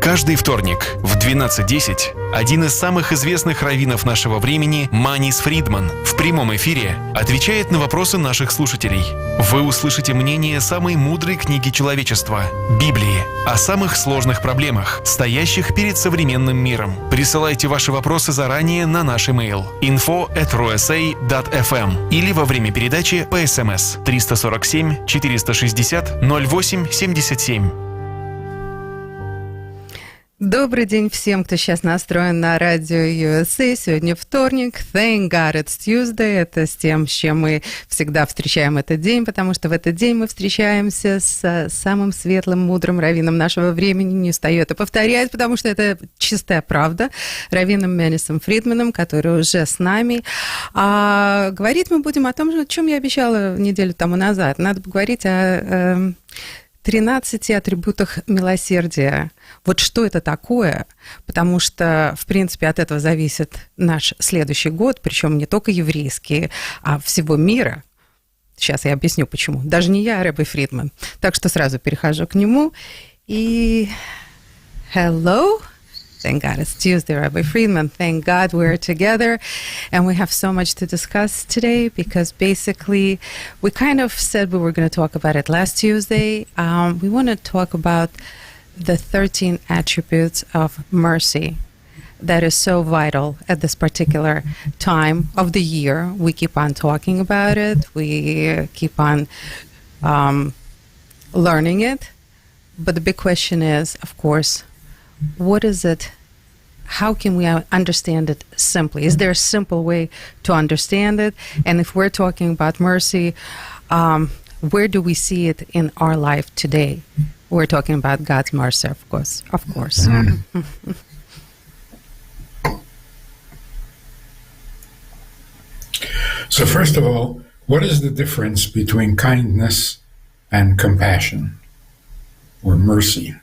Каждый вторник в 12:10 один из самых известных раввинов нашего времени, Маниса Фридман, в прямом эфире отвечает на вопросы наших слушателей. Вы услышите мнение самой мудрой книги человечества – Библии, о самых сложных проблемах, стоящих перед современным миром. Присылайте ваши вопросы заранее на наш email info@rusa.fm или во время передачи по СМС 347 460 08 77. Добрый день всем, кто сейчас настроен на радио USA. Сегодня вторник. Thank God it's Tuesday. Это с тем, с чем мы всегда встречаем этот день, потому что в этот день мы встречаемся с самым светлым, мудрым раввином нашего времени. Не устаю это повторять, потому что это чистая правда. Раввином Манисом Фридманом, который уже с нами. А говорить мы будем о том, о чем я обещала неделю тому назад. Надо поговорить о 13 атрибутах милосердия. Вот что это такое? Потому что, в принципе, от этого зависит наш следующий год, причем не только еврейский, а всего мира. Сейчас я объясню, почему. Даже не я, а Рабби Фридман. Так что сразу перехожу к нему. И hello. Thank God it's Tuesday, Rabbi Friedman. Thank God we're together. And we have so much to discuss today because basically we kind of said we were going to talk about it last Tuesday. We want to talk about the 13 attributes of mercy that is so vital at this particular time of the year. We keep on talking about it. We keep on learning it. But the big question is, of course, what is it? How can we understand it simply? Is there a simple way to understand it? And if we're talking about mercy, where do we see it in our life today? We're talking about God's mercy, of course. Of course. So first of all, what is the difference between kindness and compassion or mercy?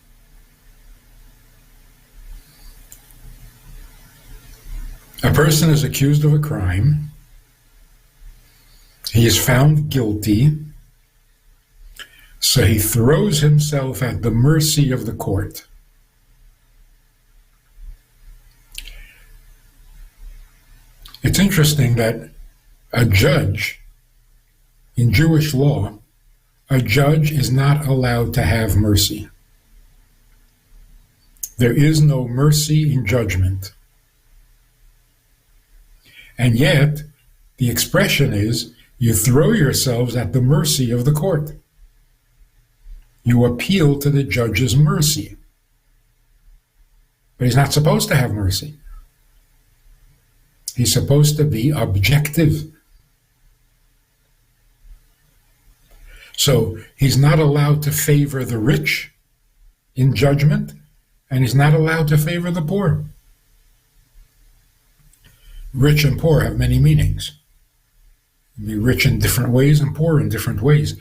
A person is accused of a crime. He is found guilty. So he throws himself at the mercy of the court. It's interesting that a judge, in Jewish law, a judge is not allowed to have mercy. There is no mercy in judgment. And yet, the expression is, you throw yourselves at the mercy of the court. You appeal to the judge's mercy. But he's not supposed to have mercy. He's supposed to be objective. So he's not allowed to favor the rich in judgment, and he's not allowed to favor the poor. Rich and poor have many meanings. You can be rich in different ways and poor in different ways.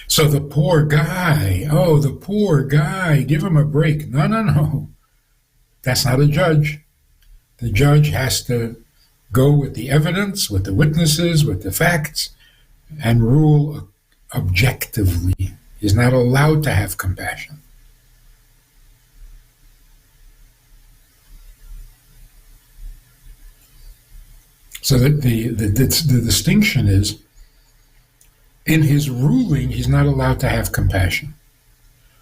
So the poor guy, the poor guy, give him a break. No. That's not a judge. The judge has to go with the evidence, with the witnesses, with the facts, and rule objectively. He's not allowed to have compassion. So the distinction is, in his ruling, he's not allowed to have compassion.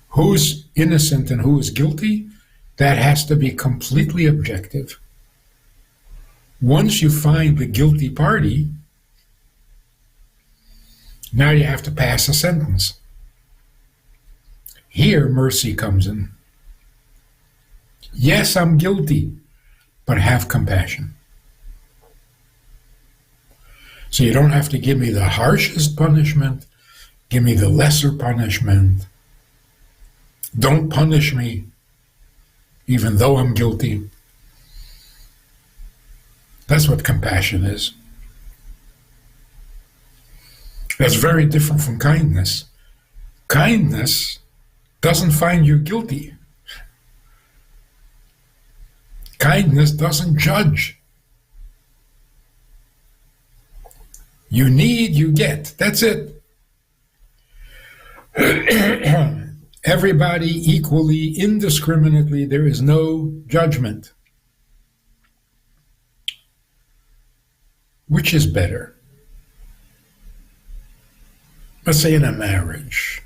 Who's innocent and who is guilty, that has to be completely objective. Once you find the guilty party, now you have to pass a sentence. Here, mercy comes in. Yes, I'm guilty, but have compassion. So you don't have to give me the harshest punishment, give me the lesser punishment. Don't punish me, even though I'm guilty. That's what compassion is. That's very different from kindness. Kindness doesn't find you guilty. Kindness doesn't judge. You need, you get. That's it. Everybody equally, indiscriminately, there is no judgment. Which is better? Let's say in a marriage.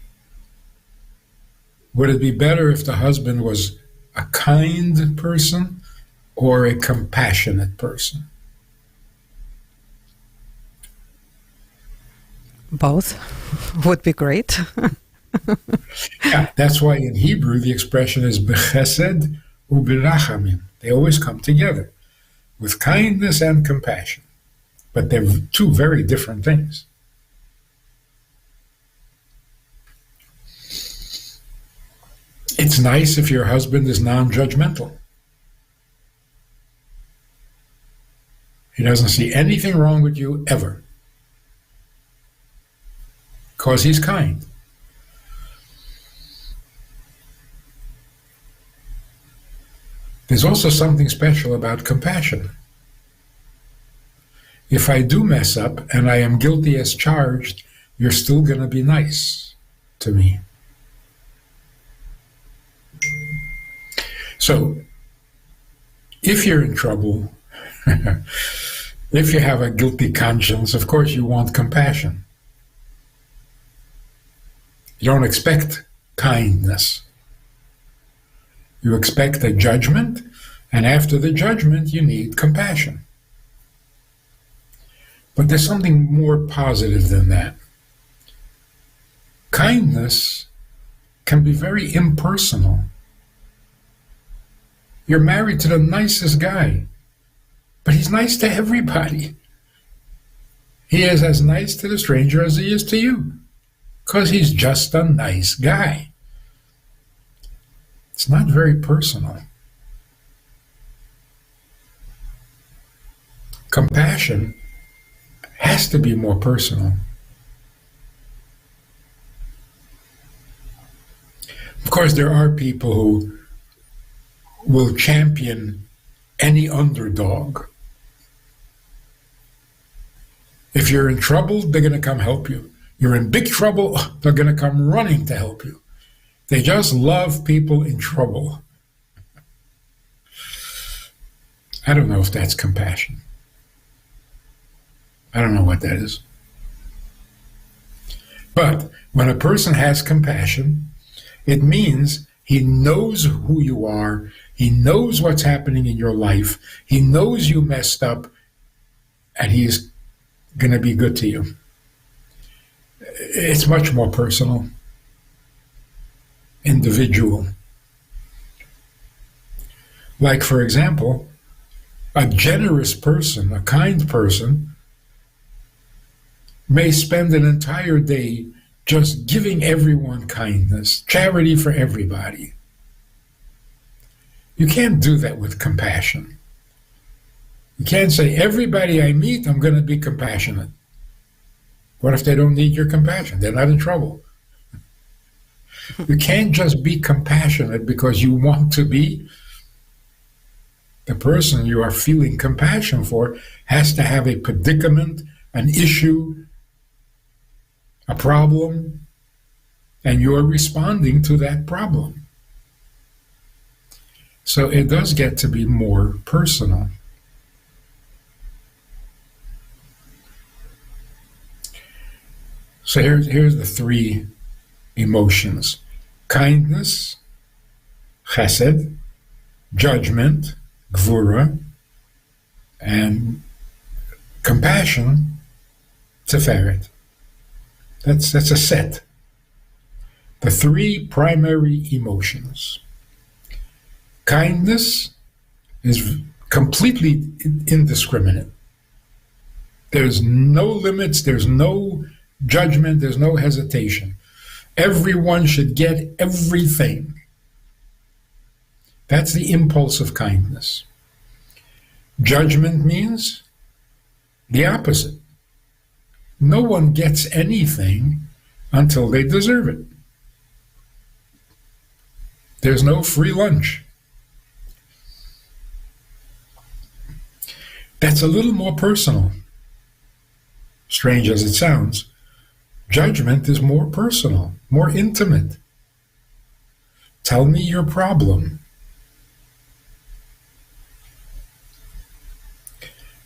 Would it be better if the husband was a kind person or a compassionate person? Both would be great. Yeah, that's why in Hebrew the expression is b'chesed u'b'rachamim. They always come together with kindness and compassion. But they're two very different things. It's nice if your husband is non-judgmental. He doesn't see anything wrong with you ever. Because he's kind. There's also something special about compassion. If I do mess up and I am guilty as charged, you're still going to be nice to me. So, if you're in trouble, if you have a guilty conscience, of course you want compassion. You don't expect kindness. You expect a judgment, and after the judgment you need compassion. But there's something more positive than that. Kindness can be very impersonal. You're married to the nicest guy, but he's nice to everybody. He is as nice to the stranger as he is to you, because he's just a nice guy. It's not very personal. Compassion has to be more personal. Of course, there are people who will champion any underdog. If you're in trouble, they're going to come help you. You're in big trouble, they're going to come running to help you. They just love people in trouble. I don't know if that's compassion. I don't know what that is. But when a person has compassion, it means he knows who you are, he knows what's happening in your life, he knows you messed up, and he's going to be good to you. It's much more personal, individual. Like, for example, a generous person, a kind person, may spend an entire day just giving everyone kindness, charity for everybody. You can't do that with compassion. You can't say, everybody I meet, I'm going to be compassionate. What if they don't need your compassion? They're not in trouble. You can't just be compassionate because you want to be. The person you are feeling compassion for has to have a predicament, an issue, a problem, and you are responding to that problem. So it does get to be more personal. So here's the three emotions: kindness, chesed, judgment, gvura, and compassion, tiferet. That's a set. The three primary emotions. Kindness is completely indiscriminate. There's no limits, there's no judgment, there's no hesitation. Everyone should get everything. That's the impulse of kindness. Judgment means the opposite. No one gets anything until they deserve it. There's no free lunch. That's a little more personal. Strange as it sounds, judgment is more personal, more intimate. Tell me your problem.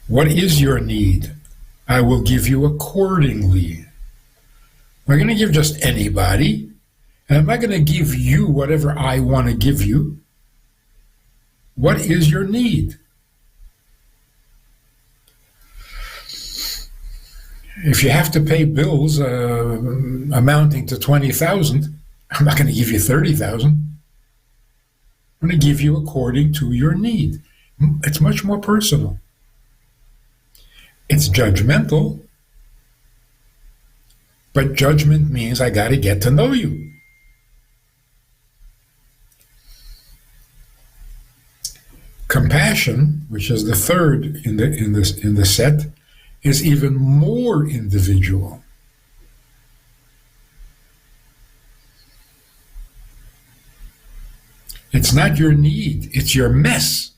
What is your need? I will give you accordingly. I'm not going to give just anybody, and I'm not going to give you whatever I want to give you. What is your need? If you have to pay bills amounting to 20,000, I'm not going to give you 30,000. I'm going to give you according to your need. It's much more personal. It's judgmental, but judgment means I got to get to know you. Compassion, which is the third in the set, is even more individual. It's not your need, it's your mess.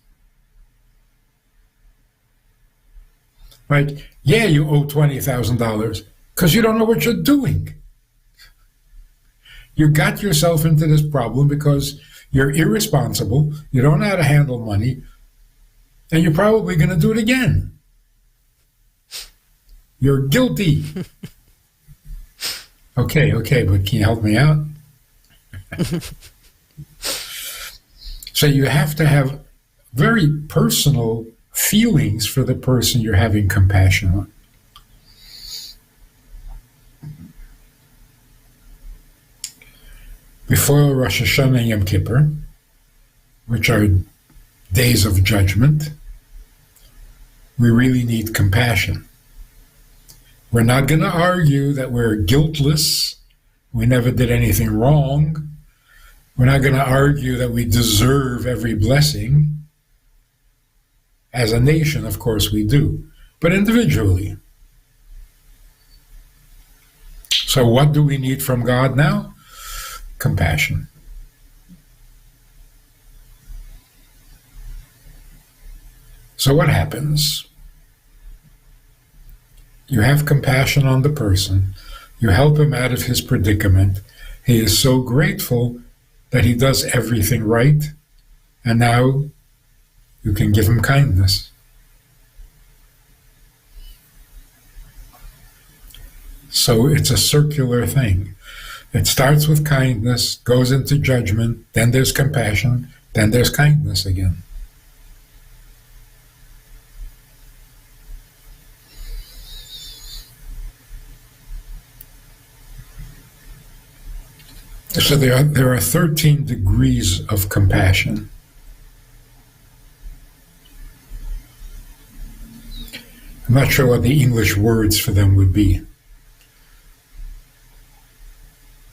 Right? Yeah, you owe $20,000 because you don't know what you're doing. You got yourself into this problem because you're irresponsible, you don't know how to handle money, and you're probably going to do it again. You're guilty. Okay, but can you help me out? So you have to have very personal feelings for the person you're having compassion on. Before Rosh Hashanah and Yom Kippur, which are days of judgment, we really need compassion. We're not going to argue that we're guiltless, we never did anything wrong. We're not going to argue that we deserve every blessing. As a nation, of course, we do, but individually. So what do we need from God now? Compassion. So what happens? You have compassion on the person. You help him out of his predicament. He is so grateful that he does everything right, and now you can give him kindness. So it's a circular thing. It starts with kindness, goes into judgment, then there's compassion, then there's kindness again. So there are 13 degrees of compassion. I'm not sure what the English words for them would be.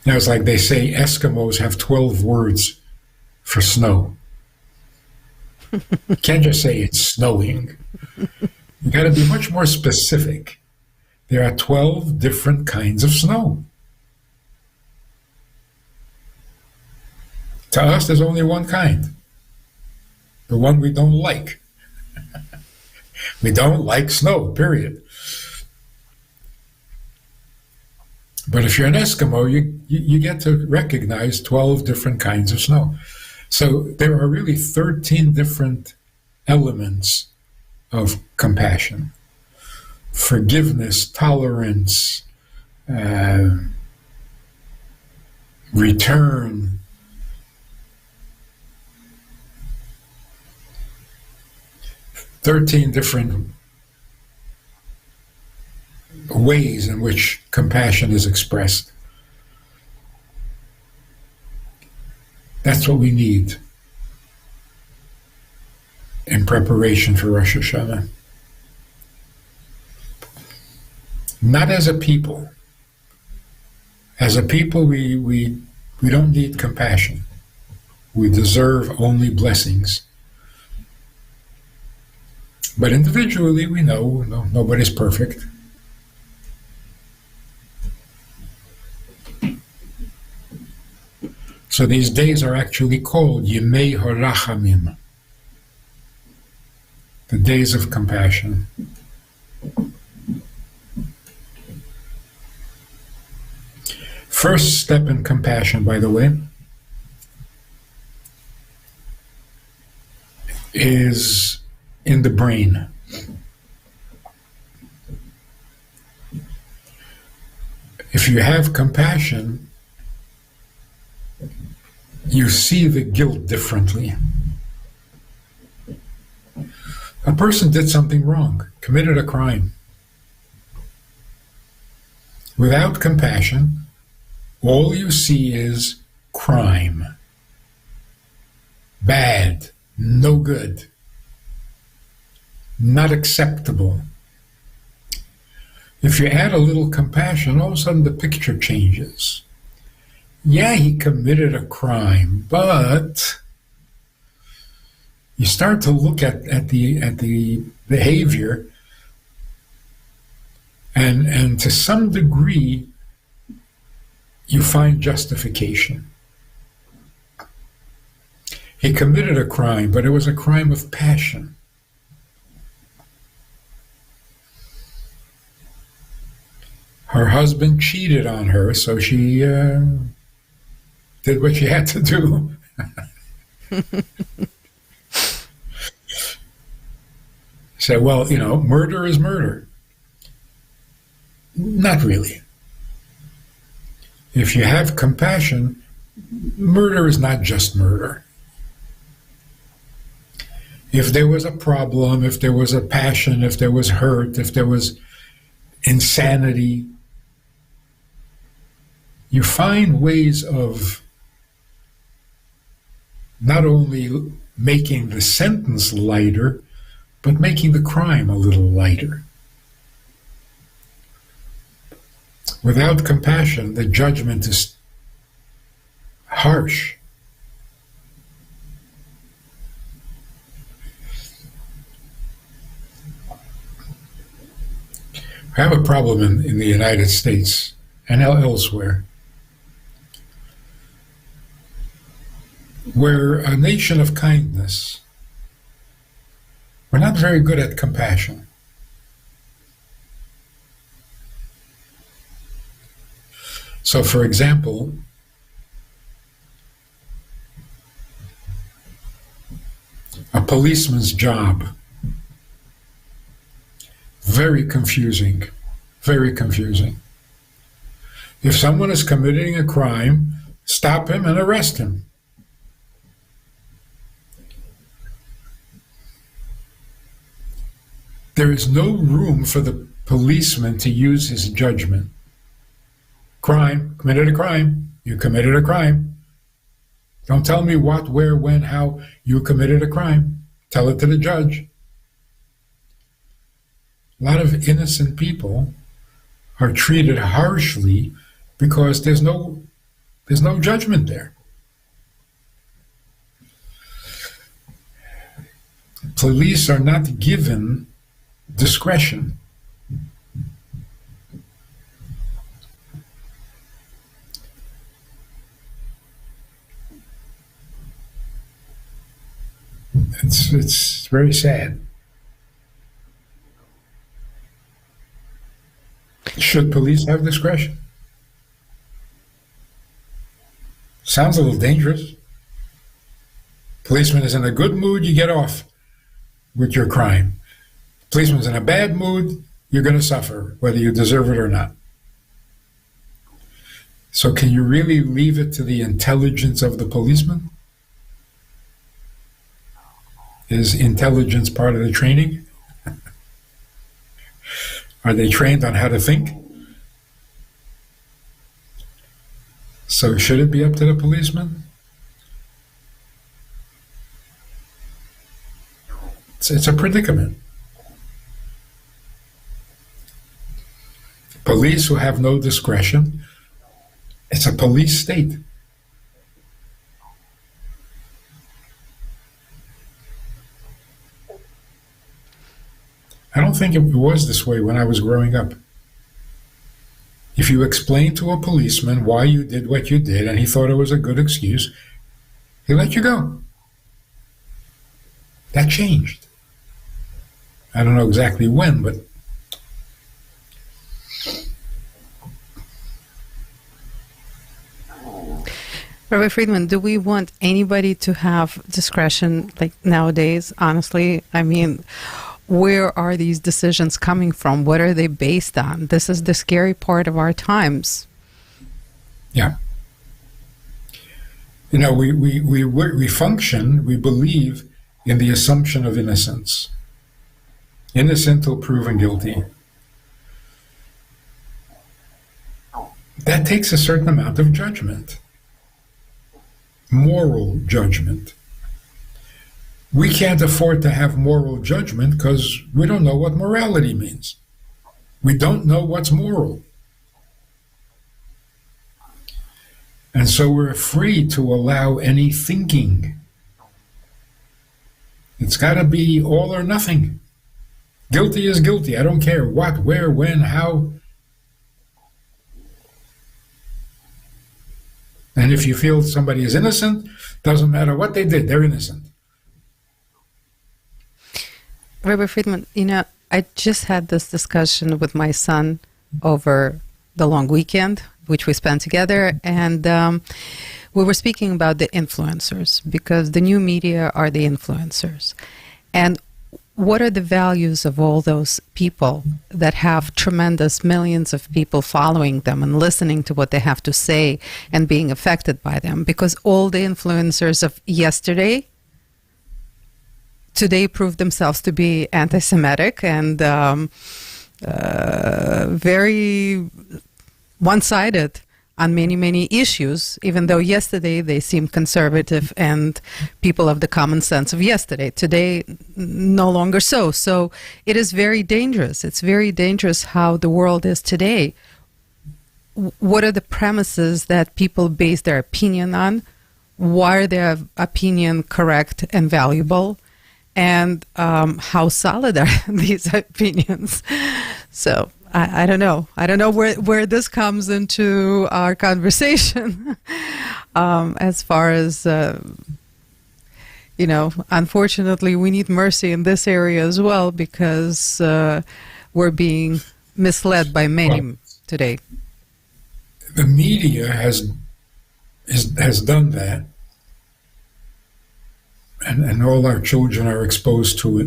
Now, it's like they say Eskimos have 12 words for snow. You can't just say it's snowing. You got to be much more specific. There are 12 different kinds of snow. To us, there's only one kind. The one we don't like. We don't like snow, period. But if you're an Eskimo, you get to recognize 12 different kinds of snow. So there are really 13 different elements of compassion. Forgiveness, tolerance, return, 13 different ways in which compassion is expressed. That's what we need in preparation for Rosh Hashanah. Not as a people. As a people, we don't need compassion. We deserve only blessings. But individually, we know nobody's perfect. So these days are actually called Yemei HaRachamim, the days of compassion. First step in compassion, by the way, is in the brain. If you have compassion, you see the guilt differently. A person did something wrong, committed a crime. Without compassion, all you see is crime. Bad, no good, not acceptable. If you add a little compassion, all of a sudden the picture changes. Yeah, he committed a crime, but you start to look at the behavior, and to some degree, you find justification. He committed a crime, but it was a crime of passion. Her husband cheated on her, so she did what she had to do. Say, well, murder is murder. Not really. If you have compassion, murder is not just murder. If there was a problem, if there was a passion, if there was hurt, if there was insanity, you find ways of not only making the sentence lighter, but making the crime a little lighter. Without compassion, the judgment is harsh. I have a problem in the United States and elsewhere. We're a nation of kindness. We're not very good at compassion. So, for example, a policeman's job, very confusing, very confusing. If someone is committing a crime, stop him and arrest him. There is no room for the policeman to use his judgment. Crime, committed a crime, you committed a crime. Don't tell me what, where, when, how, you committed a crime. Tell it to the judge. A lot of innocent people are treated harshly because there's no judgment there. Police are not given discretion. It's very sad. Should police have discretion? Sounds a little dangerous. Policeman is in a good mood, you get off with your crime. Policeman's in a bad mood, you're going to suffer, whether you deserve it or not. So can you really leave it to the intelligence of the policeman? Is intelligence part of the training? Are they trained on how to think? So should it be up to the policeman? It's a predicament. Police who have no discretion, it's a police state. I don't think it was this way when I was growing up. If you explained to a policeman why you did what you did and he thought it was a good excuse, he let you go. That changed. I don't know exactly when, but Rabbi Friedman, do we want anybody to have discretion like nowadays? Honestly, I mean, where are these decisions coming from? What are they based on? This is the scary part of our times. Yeah. You know, we function, we believe in the assumption of innocence. Innocent till proven guilty. That takes a certain amount of judgment. Moral judgment. We can't afford to have moral judgment because we don't know what morality means. We don't know what's moral. And so we're free to allow any thinking. It's got to be all or nothing. Guilty is guilty. I don't care what, where, when, how. And if you feel somebody is innocent, doesn't matter what they did, they're innocent. Rabbi Friedman, you know, I just had this discussion with my son over the long weekend, which we spent together, and we were speaking about the influencers, because the new media are the influencers. And what are the values of all those people that have tremendous millions of people following them and listening to what they have to say and being affected by them? Because all the influencers of yesterday today proved themselves to be anti-Semitic and very one-sided on many, many issues, even though yesterday they seemed conservative and people of the common sense of yesterday. Today, no longer so. So it is very dangerous. It's very dangerous how the world is today. What are the premises that people base their opinion on? Why are their opinion correct and valuable? And how solid are these opinions? So I don't know. I don't know where this comes into our conversation. As far as, you know, unfortunately, we need mercy in this area as well, because we're being misled by many today. The media has done that, and all our children are exposed to it.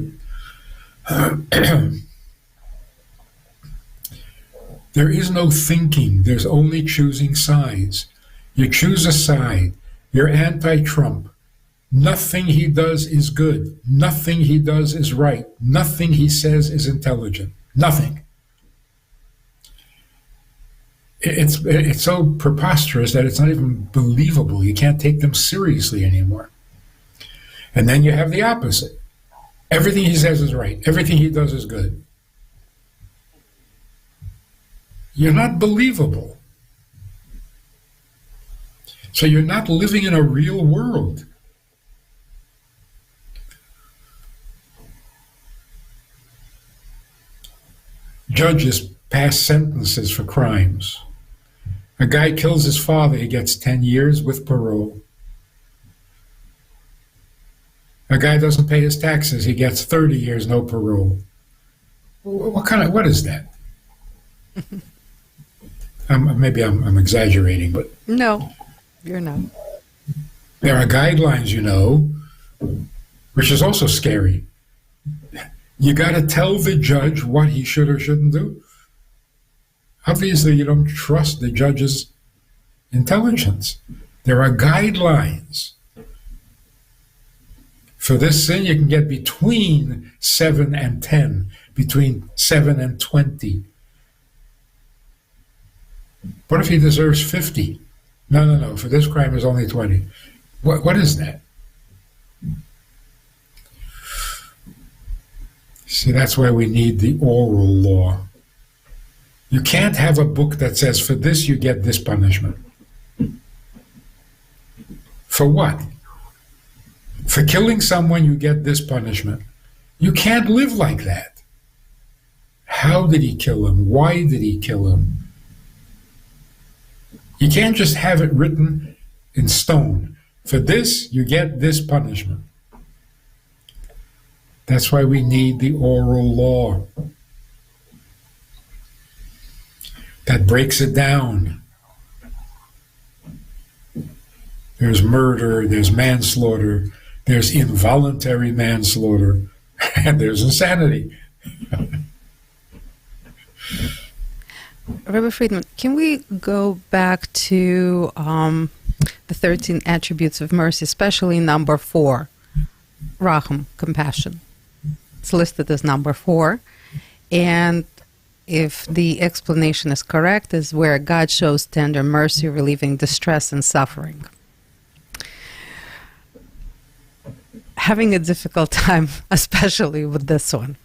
There is no thinking. There's only choosing sides. You choose a side. You're anti-Trump. Nothing he does is good. Nothing he does is right. Nothing he says is intelligent. Nothing. It's so preposterous that it's not even believable. You can't take them seriously anymore. And then you have the opposite. Everything he says is right. Everything he does is good. You're not believable. So you're not living in a real world. Judges pass sentences for crimes. A guy kills his father, he gets 10 years with parole. A guy doesn't pay his taxes, he gets 30 years, no parole. What is that? Maybe I'm exaggerating, but... No, you're not. There are guidelines, you know, which is also scary. You got to tell the judge what he should or shouldn't do. Obviously, you don't trust the judge's intelligence. There are guidelines. For this sin, you can get between 7 and 10, between 7 and 20. What if he deserves 50? No. For this crime, it's only 20. What is that? See, that's why we need the oral law. You can't have a book that says, for this you get this punishment. For what? For killing someone you get this punishment. You can't live like that. How did he kill him? Why did he kill him? You can't just have it written in stone. For this, you get this punishment. That's why we need the oral law. That breaks it down. there's murder, there's manslaughter, there's involuntary manslaughter, and there's insanity. Rabbi Friedman, can we go back to the 13 attributes of mercy, especially number 4, Raham, compassion? It's listed as number 4. And if the explanation is correct, is where God shows tender mercy, relieving distress and suffering. Having a difficult time, especially with this one.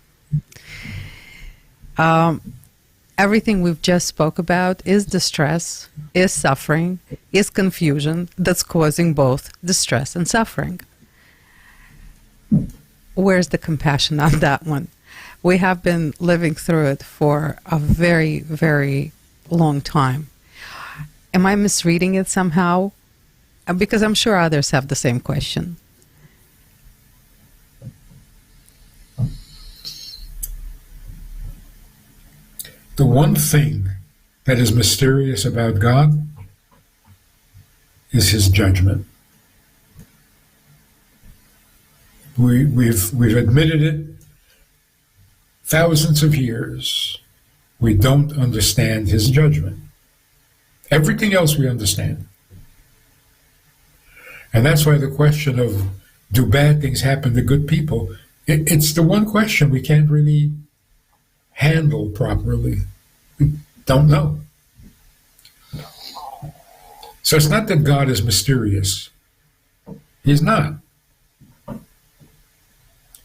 Everything we've just spoke about is distress, is suffering, is confusion that's causing both distress and suffering. Where's the compassion on that one? We have been living through it for a very, very long time. Am I misreading it somehow? Because I'm sure others have the same question. The one thing that is mysterious about God is his judgment. We've admitted it thousands of years. We don't understand his judgment. Everything else we understand. And that's why the question of do bad things happen to good people, it's the one question we can't really handle properly. We don't know. So it's not that God is mysterious. He's not.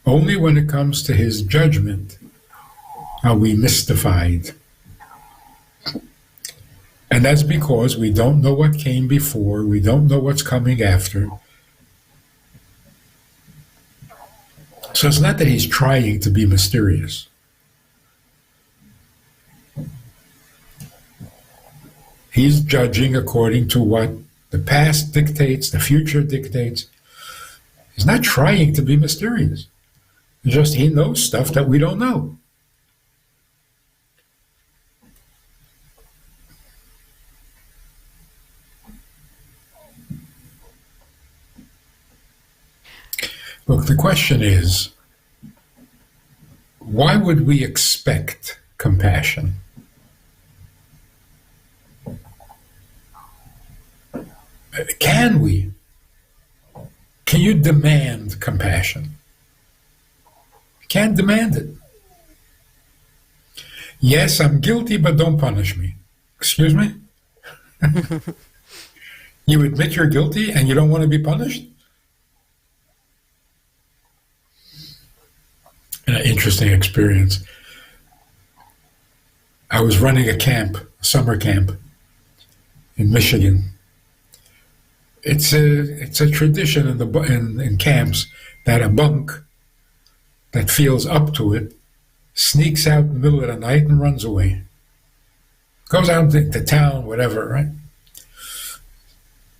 Only when it comes to his judgment are we mystified. And that's because we don't know what came before, we don't know what's coming after. So it's not that he's trying to be mysterious. He's judging according to what the past dictates, the future dictates. He's not trying to be mysterious. It's just he knows stuff that we don't know. Look, the question is, why would we expect compassion? Can we? Can you demand compassion? Can't demand it. Yes, I'm guilty, but don't punish me. Excuse me? You admit you're guilty and you don't want to be punished? An interesting experience. I was running a camp, a summer camp in Michigan. It's a tradition in camps that a bunk that feels up to it sneaks out in the middle of the night and runs away. Goes out to town, whatever, right?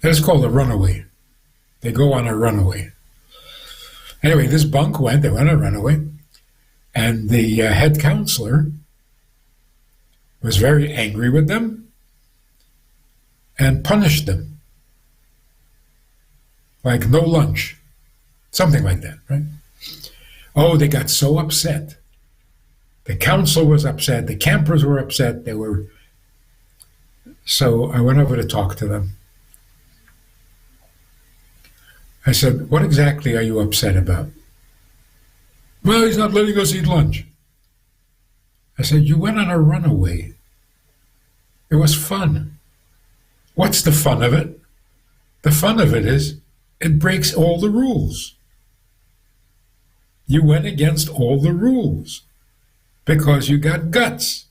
It's called a runaway. They go on a runaway. Anyway, this bunk they went on a runaway, and the head counselor was very angry with them and punished them. Like no lunch, something like that, right? Oh, they got so upset. The council was upset. The campers were upset. So I went over to talk to them. I said, what exactly are you upset about? Well, he's not letting us eat lunch. I said, you went on a runaway. It was fun. What's the fun of it? The fun of it is it breaks all the rules. You went against all the rules because you got guts.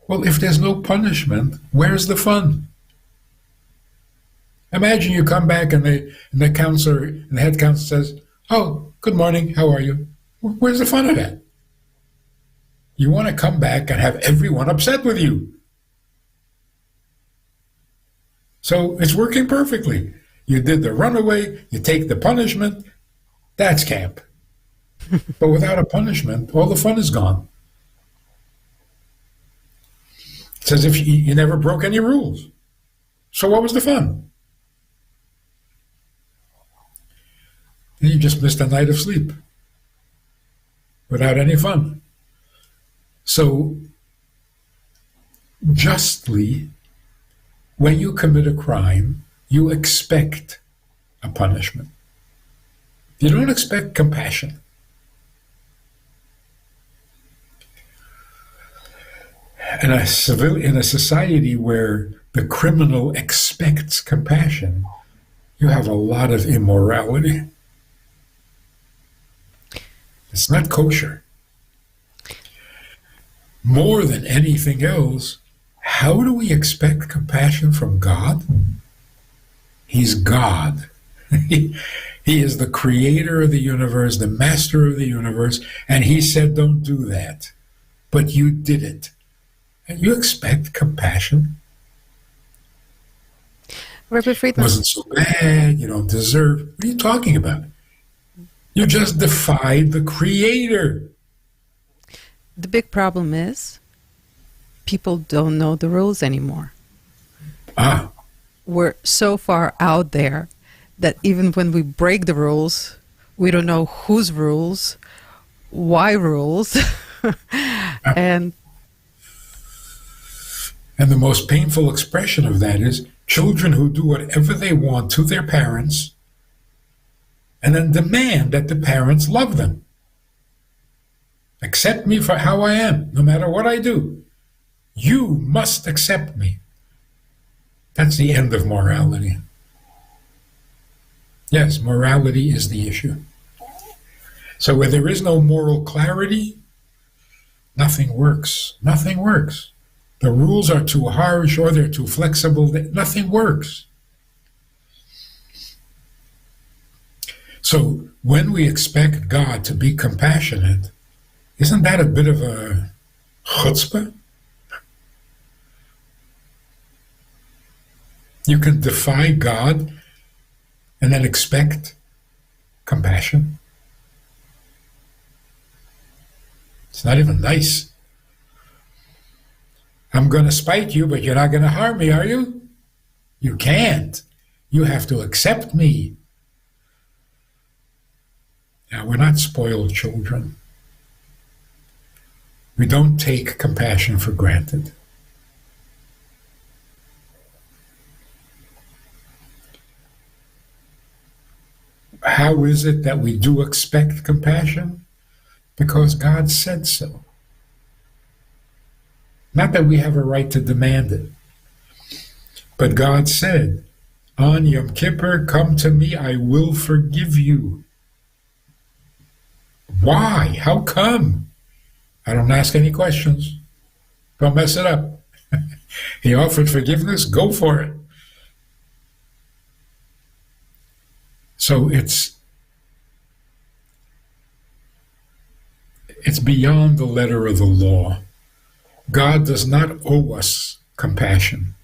Well, if there's no punishment, where's the fun? Imagine you come back and the counselor, and the head counselor says, oh, good morning, how are you? Where's the fun of that? You want to come back and have everyone upset with you. So it's working perfectly. You did the runaway, you take the punishment, that's camp. But without a punishment, all the fun is gone. It's as if you never broke any rules. So what was the fun? And you just missed a night of sleep without any fun. So, justly, when you commit a crime, you expect a punishment. You don't expect compassion. In a society where the criminal expects compassion, you have a lot of immorality. It's not kosher. More than anything else, how do we expect compassion from God? He's God. He is the creator of the universe, the master of the universe, and he said, don't do that. But you did it. And you expect compassion? Rabbi Friedman. It wasn't so bad, you don't deserve. What are you talking about? You just defied the creator. The big problem is people don't know the rules anymore. We're so far out there that even when we break the rules, we don't know whose rules, why rules, and the most painful expression of that is children who do whatever they want to their parents and then demand that the parents love them. Accept me for how I am, no matter what I do. You must accept me. That's the end of morality. Yes, morality is the issue. So where there is no moral clarity, nothing works. Nothing works. The rules are too harsh or they're too flexible. Nothing works. So when we expect God to be compassionate, isn't that a bit of a chutzpah? You can defy God and then expect compassion. It's not even nice. I'm going to spite you, but you're not going to harm me, are you? You can't. You have to accept me. Now, we're not spoiled children. We don't take compassion for granted. How is it that we do expect compassion? Because God said so. Not that we have a right to demand it. But God said, on Yom Kippur, come to me, I will forgive you. Why? How come? I don't ask any questions. Don't mess it up. He offered forgiveness, go for it. So it's beyond the letter of the law. God does not owe us compassion,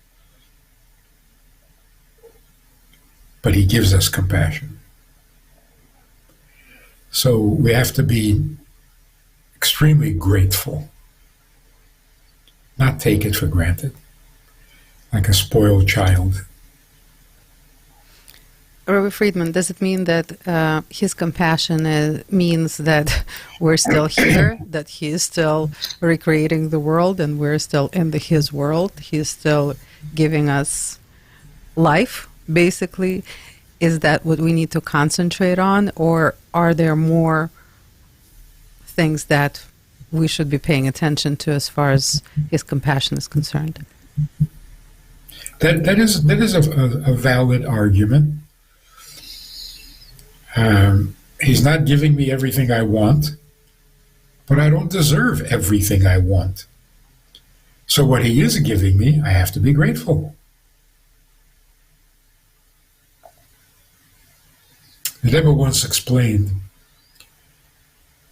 but he gives us compassion. So we have to be extremely grateful, not take it for granted, like a spoiled child. Rabbi Friedman, does it mean that his compassion means that we're still here, that he is still recreating the world and we're still in his world? He's still giving us life, basically. Is that what we need to concentrate on? Or are there more things that we should be paying attention to as far as his compassion is concerned? That is a valid argument. He's not giving me everything I want, but I don't deserve everything I want. So what he is giving me, I have to be grateful. The Rebbe once explained,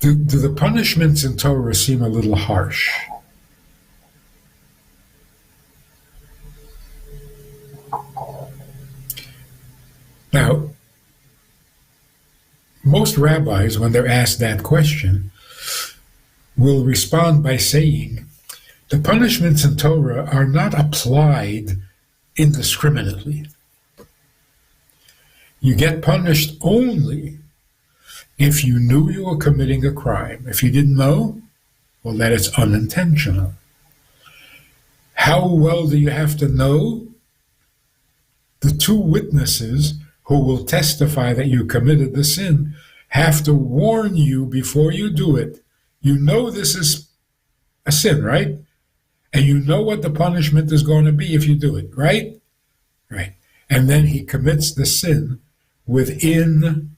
do the punishments in Torah seem a little harsh? Now, most rabbis, when they're asked that question, will respond by saying, the punishments in Torah are not applied indiscriminately. You get punished only if you knew you were committing a crime. If you didn't know, well, then it's unintentional. How well do you have to know? The two witnesses who will testify that you committed the sin have to warn you before you do it. You know this is a sin, right? And you know what the punishment is going to be if you do it, right? Right. And then he commits the sin within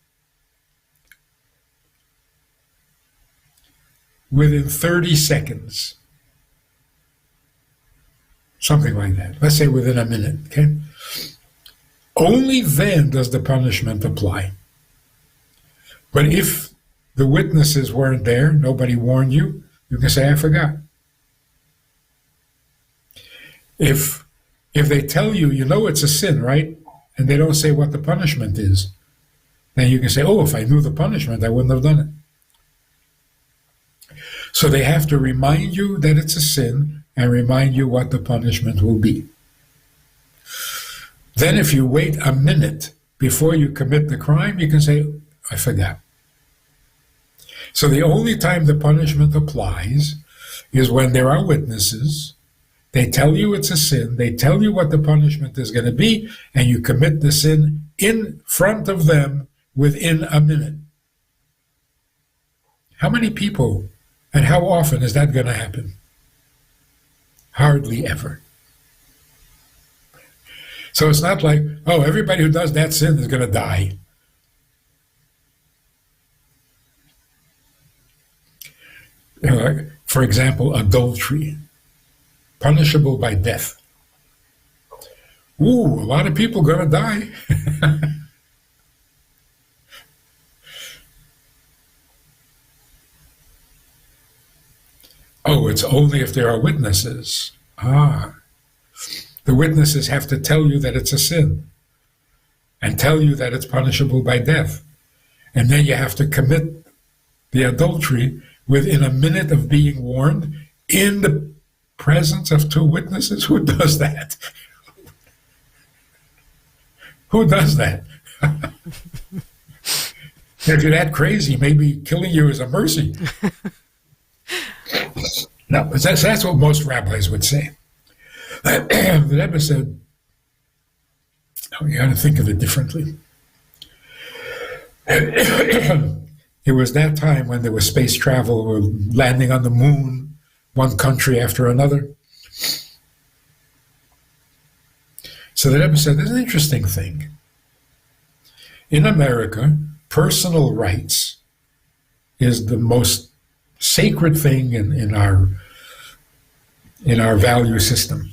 30 seconds. Something like that. Let's say within a minute, okay? Only then does the punishment apply. But if the witnesses weren't there, nobody warned you, you can say, I forgot. If they tell you, you know it's a sin, right? And they don't say what the punishment is, then you can say, oh, if I knew the punishment, I wouldn't have done it. So they have to remind you that it's a sin and remind you what the punishment will be. Then if you wait a minute before you commit the crime, you can say, I forgot. So the only time the punishment applies is when there are witnesses. They tell you it's a sin. They tell you what the punishment is going to be, and you commit the sin in front of them within a minute. How many people and how often is that going to happen? Hardly ever. So it's not like, oh, everybody who does that sin is going to die. You know, like, for example, adultery, punishable by death. Ooh, a lot of people are going to die. Oh, it's only if there are witnesses. The witnesses have to tell you that it's a sin and tell you that it's punishable by death. And then you have to commit the adultery within a minute of being warned in the presence of two witnesses. Who does that? Who does that? If you're that crazy, maybe killing you is a mercy. No, that's what most rabbis would say. The Rebbe said, oh, you got to think of it differently. It was that time when there was space travel, or landing on the moon, one country after another. So the Rebbe said, there's an interesting thing. In America, personal rights is the most sacred thing in our value system.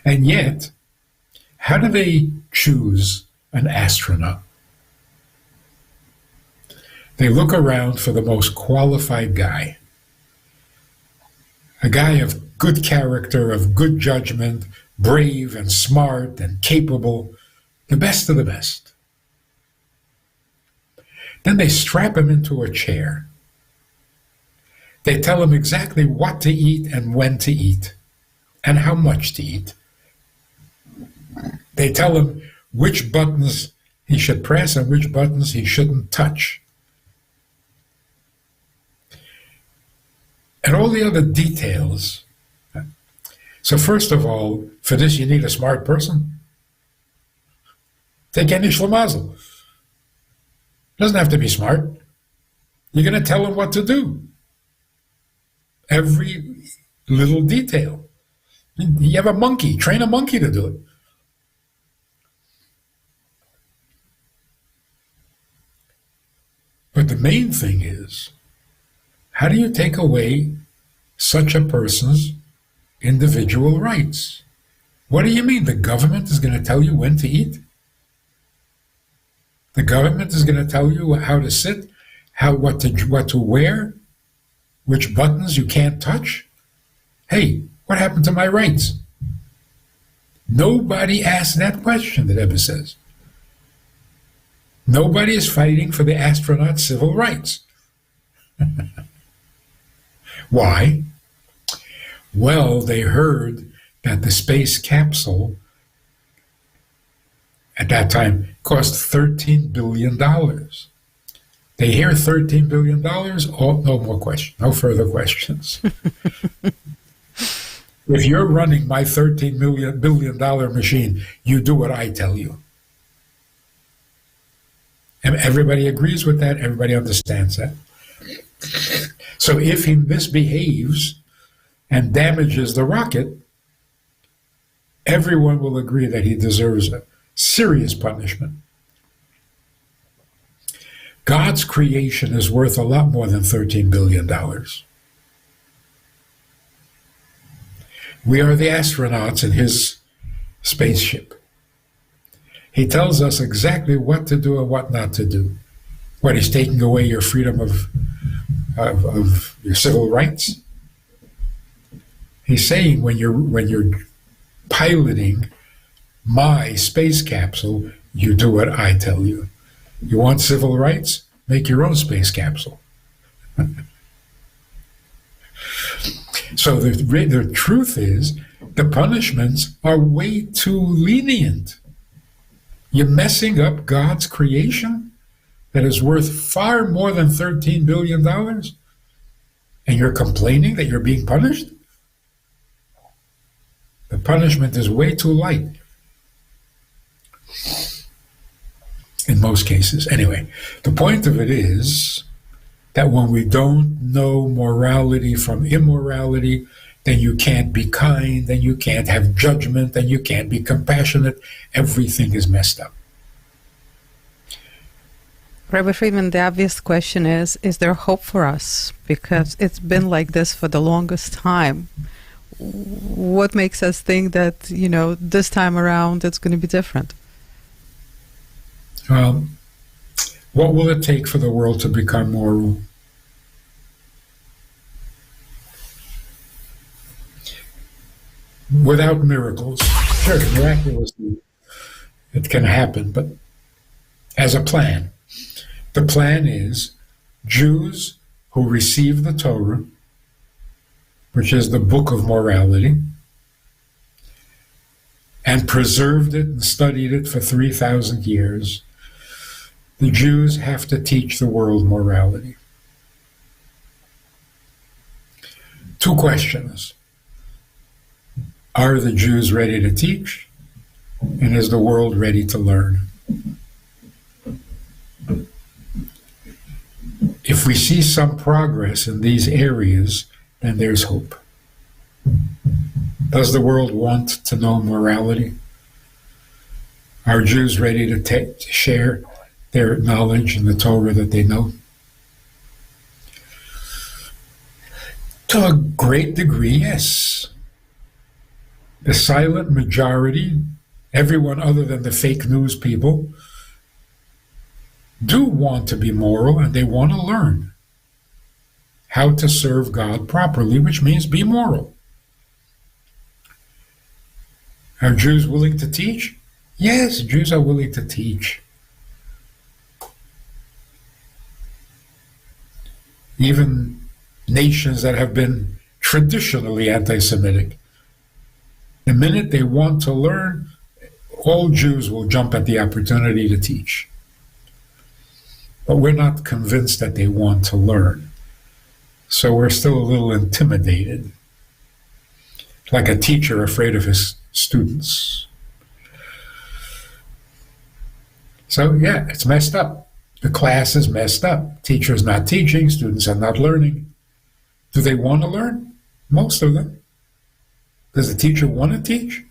And yet, how do they choose an astronaut? They look around for the most qualified guy. A guy of good character, of good judgment, brave and smart and capable, the best of the best. Then they strap him into a chair. They tell him exactly what to eat and when to eat, and how much to eat. They tell him which buttons he should press and which buttons he shouldn't touch. And all the other details. So first of all, for this you need a smart person. Take any schlemazel. Doesn't have to be smart. You're going to tell him what to do. Every little detail. You have a monkey, train a monkey to do it. But the main thing is, how do you take away such a person's individual rights? What do you mean? The government is going to tell you when to eat? The government is going to tell you how to sit, what to wear, which buttons you can't touch? Hey, what happened to my rights? Nobody asked that question, the Rebbe says. Nobody is fighting for the astronaut's civil rights. Why? Well, they heard that the space capsule at that time cost $13 billion. They hear $13 billion, oh, no more questions, no further questions. If you're running my $13 billion machine, you do what I tell you. And everybody agrees with that, everybody understands that. So if he misbehaves and damages the rocket, everyone will agree that he deserves a serious punishment. God's creation is worth a lot more than $13 billion. We are the astronauts in his spaceship. He tells us exactly what to do and what not to do. What, he's taking away your freedom of your civil rights? He's saying when you're piloting my space capsule, you do what I tell you. You want civil rights? Make your own space capsule. So the truth is, the punishments are way too lenient. You're messing up God's creation that is worth far more than $13 billion, and you're complaining that you're being punished? The punishment is way too light. In most cases. Anyway, the point of it is that when we don't know morality from immorality, then you can't be kind, then you can't have judgment, then you can't be compassionate. Everything is messed up. Rabbi Friedman, the obvious question is there hope for us? Because it's been like this for the longest time. What makes us think that, this time around it's going to be different? What will it take for the world to become moral? Without miracles. Sure, miraculously it can happen, but as a plan. The plan is Jews who receive the Torah, which is the book of morality, and preserved it and studied it for 3,000 years, the Jews have to teach the world morality. Two questions. Are the Jews ready to teach? And is the world ready to learn? If we see some progress in these areas, then there's hope. Does the world want to know morality? Are Jews ready to share their knowledge and the Torah that they know? To a great degree, yes. The silent majority, everyone other than the fake news people, do want to be moral, and they want to learn how to serve God properly, which means be moral. Are Jews willing to teach? Yes, Jews are willing to teach. Even nations that have been traditionally anti-Semitic, the minute they want to learn, all Jews will jump at the opportunity to teach. But we're not convinced that they want to learn. So we're still a little intimidated, like a teacher afraid of his students. So yeah, it's messed up. The class is messed up. Teacher's not teaching, students are not learning. Do they want to learn? Most of them. Does the teacher want to teach?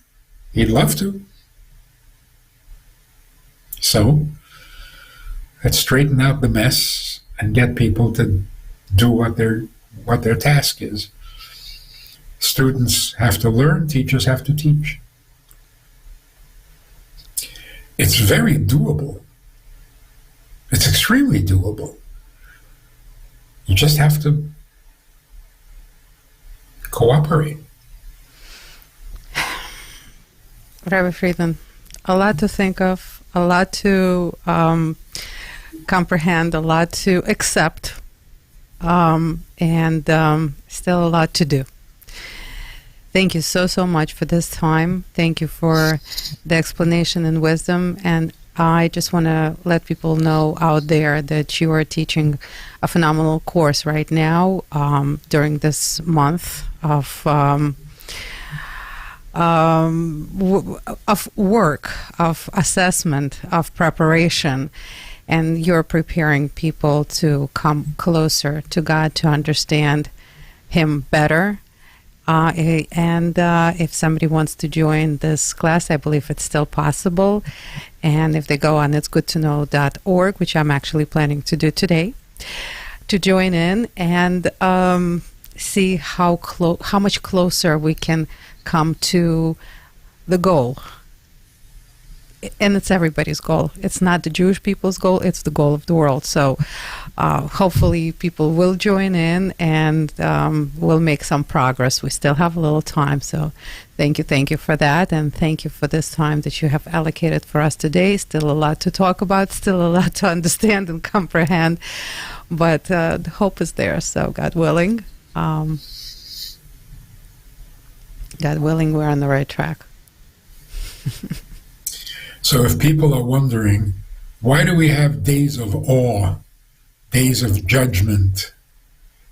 He'd love to. So, let's straighten out the mess and get people to do what their task is. Students have to learn, teachers have to teach. It's very doable. It's extremely doable. You just have to cooperate. Rabbi Friedman, a lot to think of, a lot to comprehend, a lot to accept, and still a lot to do. Thank you so much for this time. Thank you for the explanation and wisdom. And I just want to let people know out there that you are teaching a phenomenal course right now during this month of work, of assessment, of preparation, and you're preparing people to come closer to God, to understand Him better. And if somebody wants to join this class, I believe it's still possible. And if they go on itsgoodtoknow.org, which I'm actually planning to do today, to join in and see how much closer we can come to the goal. And it's everybody's goal. It's not the Jewish people's goal, it's the goal of the world. So hopefully people will join in and we'll make some progress. We still have a little time, so thank you for that, and thank you for this time that you have allocated for us today. Still a lot to talk about, still a lot to understand and comprehend, but the hope is there, so God willing, we're on the right track. So if people are wondering, why do we have days of awe, days of judgment?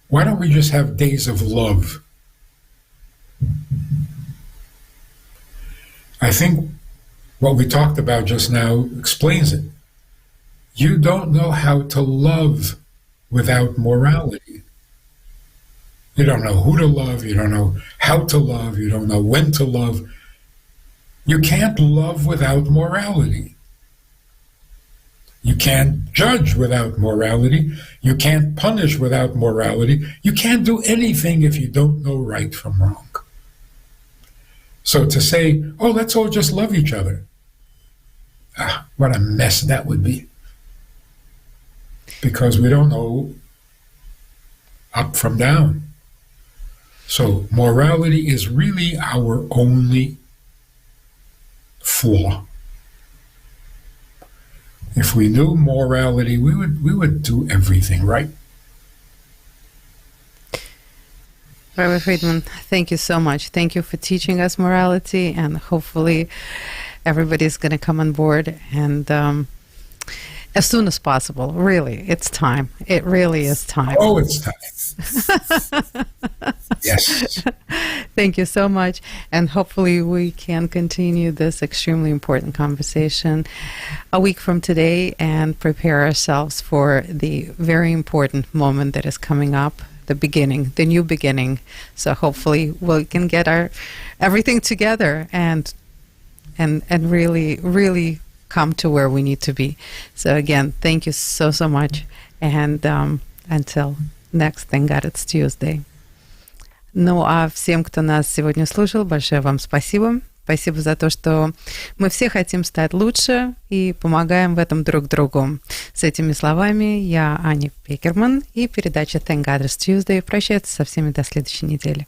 Why don't we just have days of love? I think what we talked about just now explains it. You don't know how to love without morality. You don't know who to love, you don't know how to love, you don't know when to love. You can't love without morality. You can't judge without morality. You can't punish without morality. You can't do anything if you don't know right from wrong. So to say, oh, let's all just love each other. What a mess that would be. Because we don't know up from down. So morality is really our only flaw. If we knew morality, we would do everything right. Rabbi Fridman, thank you so much. Thank you for teaching us morality, and hopefully everybody's going to come on board, and as soon as possible. Really, it's time. It really is time. Oh, it's time. Yes. Thank you so much. And hopefully we can continue this extremely important conversation a week from today and prepare ourselves for the very important moment that is coming up, the beginning, the new beginning. So hopefully we can get our everything together and really, really come to where we need to be. So again, thank you so much. And until next, thank God it's Tuesday. Ну, а всем, кто нас сегодня слушал, большое вам спасибо. Спасибо за то, что мы все хотим стать лучше и помогаем в этом друг другу. С этими словами я, Аня Пекерман, и передача Thank God It's Tuesday прощается со всеми до следующей недели.